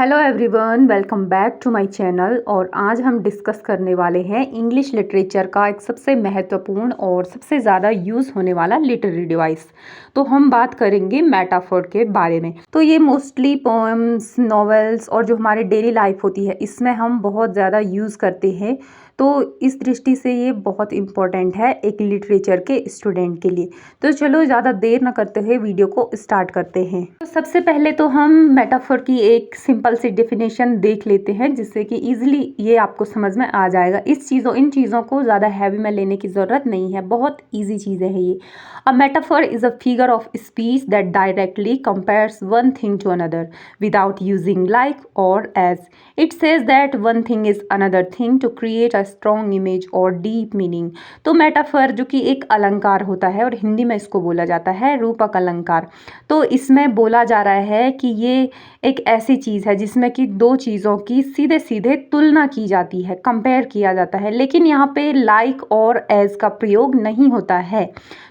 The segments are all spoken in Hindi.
Hello everyone, welcome back to my channel. और आज हम डिस्कस करने वाले हैं इंग्लिश लिटरेचर का एक सबसे महत्वपूर्ण और सबसे ज़्यादा यूज़ होने वाला लिटरेरी डिवाइस। तो हम बात करेंगे मेटाफोर के बारे में। तो ये मोस्टली पोएम्स, नॉवेल्स और जो हमारे डेली लाइफ होती है इसमें हम बहुत ज़्यादा यूज़ करते हैं। तो इस दृष्टि से ये बहुत इम्पोर्टेंट है एक लिटरेचर के स्टूडेंट के लिए। तो चलो ज़्यादा देर न करते हुए वीडियो को स्टार्ट करते हैं। तो सबसे पहले तो हम मेटाफोर की एक सिंपल सी डेफिनेशन देख लेते हैं, जिससे कि इजीली ये आपको समझ में आ जाएगा। इन चीज़ों को ज़्यादा हैवी में लेने की ज़रूरत नहीं है, बहुत ईजी चीज़ें हैं ये। A metaphor is a figure of speech that directly compares one thing to another without using like or as. It says that one thing is another thing to create a strong image और डीप मीनिंग। तो मेटाफोर जो कि एक अलंकार होता है और हिंदी में इसको बोला जाता है रूपक अलंकार। तो इसमें बोला जा रहा है कि ये एक ऐसी चीज़ है जिसमें कि दो चीज़ों की सीधे सीधे तुलना की जाती है, कंपेयर किया जाता है, लेकिन यहाँ पे लाइक और एज का प्रयोग नहीं होता है।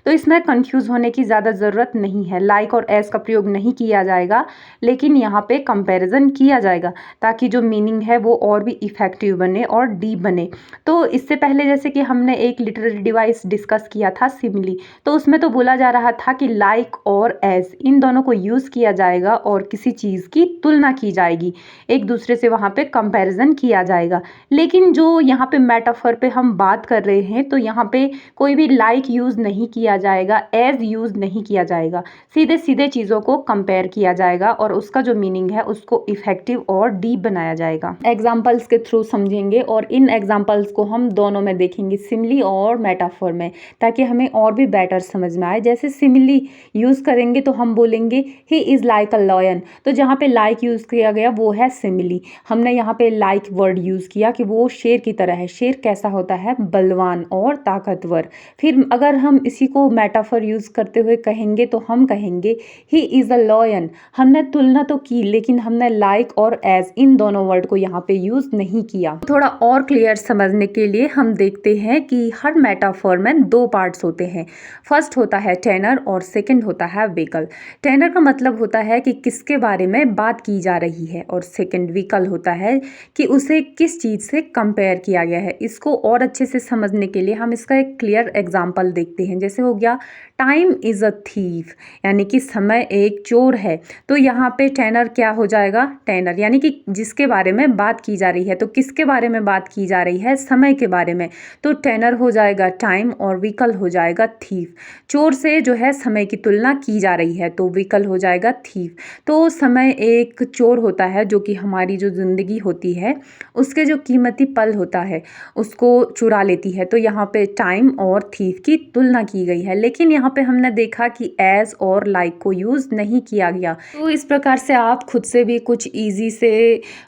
तो इसमें कंफ्यूज होने की ज़्यादा ज़रूरत नहीं है। लाइक और एज का प्रयोग नहीं किया जाएगा, लेकिन यहाँ पे कंपैरिजन किया जाएगा ताकि जो मीनिंग है वो और भी इफ़ेक्टिव बने और डीप बने। तो इससे पहले जैसे कि हमने एक लिटरेरी डिवाइस डिस्कस किया था सिमिली, तो उसमें तो बोला जा रहा था कि लाइक और एज इन दोनों को यूज़ किया जाएगा और किसी चीज़ की तुलना की जाएगी, एक दूसरे से वहाँ पे कंपैरिजन किया जाएगा। लेकिन जो यहाँ पे मेटाफर पे हम बात कर रहे हैं, तो यहाँ पे कोई भी लाइक यूज़ नहीं किया जाएगा, एज यूज़ नहीं किया जाएगा, सीधे सीधे चीज़ों को कंपेयर किया जाएगा और उसका जो मीनिंग है उसको इफेक्टिव और डीप बनाया जाएगा। एग्जाम्पल्स के थ्रू समझेंगे और इन एग्जाम्पल्स को हम दोनों में देखेंगे, सिमिली और मेटाफर में, ताकि हमें और भी बेटर समझ में आए। जैसे सिमिली यूज़ करेंगे तो हम बोलेंगे he is like a lion. तो जहाँ पे लाइक यूज़ किया गया वो है सिमिली। हमने यहाँ पे लाइक वर्ड यूज़ किया कि वो शेर की तरह है। शेर कैसा होता है? बलवान और ताकतवर। फिर अगर हम इसी को मेटाफर यूज़ करते हुए कहेंगे तो हम कहेंगे ही इज़ अ लॉयन। हमने तुलना तो की, लेकिन हमने लाइक और एज इन दोनों वर्ड को यहाँ पे यूज़ नहीं किया। थोड़ा और क्लियर समझने के लिए हम देखते हैं कि हर मेटाफर में दो पार्ट्स होते हैं। फर्स्ट होता है टेनर और सेकंड होता है विकल। टेनर का मतलब होता है कि किसके बारे में बात की जा रही है, और सेकंड विकल होता है कि उसे किस चीज़ से कंपेयर किया गया है। इसको और अच्छे से समझने के लिए हम इसका एक क्लियर एग्जांपल देखते हैं। जैसे हो गया टाइम इज़ अ थीफ, यानी कि समय एक चोर है। तो यहाँ पे टेनर क्या हो जाएगा? टेनर यानी कि जिसके बारे में बात की जा रही है। तो किसके बारे में बात की जा रही है? समय के बारे में। तो टेनर हो जाएगा टाइम और विकल हो जाएगा थीफ। चोर से जो है समय की तुलना की जा रही है, तो विकल हो जाएगा थीफ। तो समय एक चोर होता है जो कि हमारी जो ज़िंदगी होती है उसके जो कीमती पल होता है उसको चुरा लेती है। तो यहाँ पे टाइम और थीफ की तुलना की गई है, लेकिन यहाँ पे हमने देखा कि एज और लाइक को यूज़ नहीं किया गया। तो इस प्रकार से आप खुद से भी कुछ ईजी से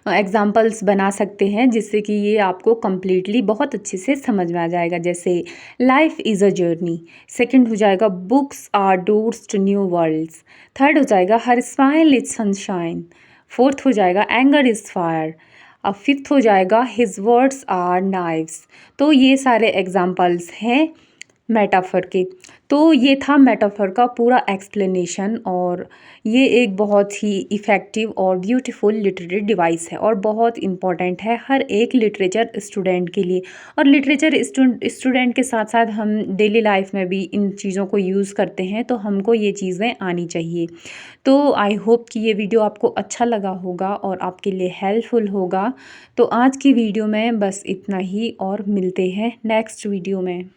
एग्जाम्पल्स बना सकते हैं, जिससे कि ये आपको कम्प्लीटली बहुत अच्छे से समझ में आ जाएगा। जैसे life is a journey. Second हो जाएगा books are doors to new worlds. Third हो जाएगा her smile is sunshine. Fourth हो जाएगा एंगर इज़ फायर। अब फिफ्थ हो जाएगा हिज वर्ड्स आर नाइव्स। तो ये सारे एग्जाम्पल्स हैं मेटाफर के। तो ये था मेटाफर का पूरा एक्सप्लेनेशन, और ये एक बहुत ही इफ़ेक्टिव और ब्यूटीफुल लिटरेरी डिवाइस है और बहुत इम्पॉर्टेंट है हर एक लिटरेचर स्टूडेंट के लिए। और लिटरेचर स्टूडेंट के साथ साथ हम डेली लाइफ में भी इन चीज़ों को यूज़ करते हैं, तो हमको ये चीज़ें आनी चाहिए। तो आई होप कि ये वीडियो आपको अच्छा लगा होगा और आपके लिए हेल्पफुल होगा। तो आज की वीडियो में बस इतना ही, और मिलते हैं नेक्स्ट वीडियो में।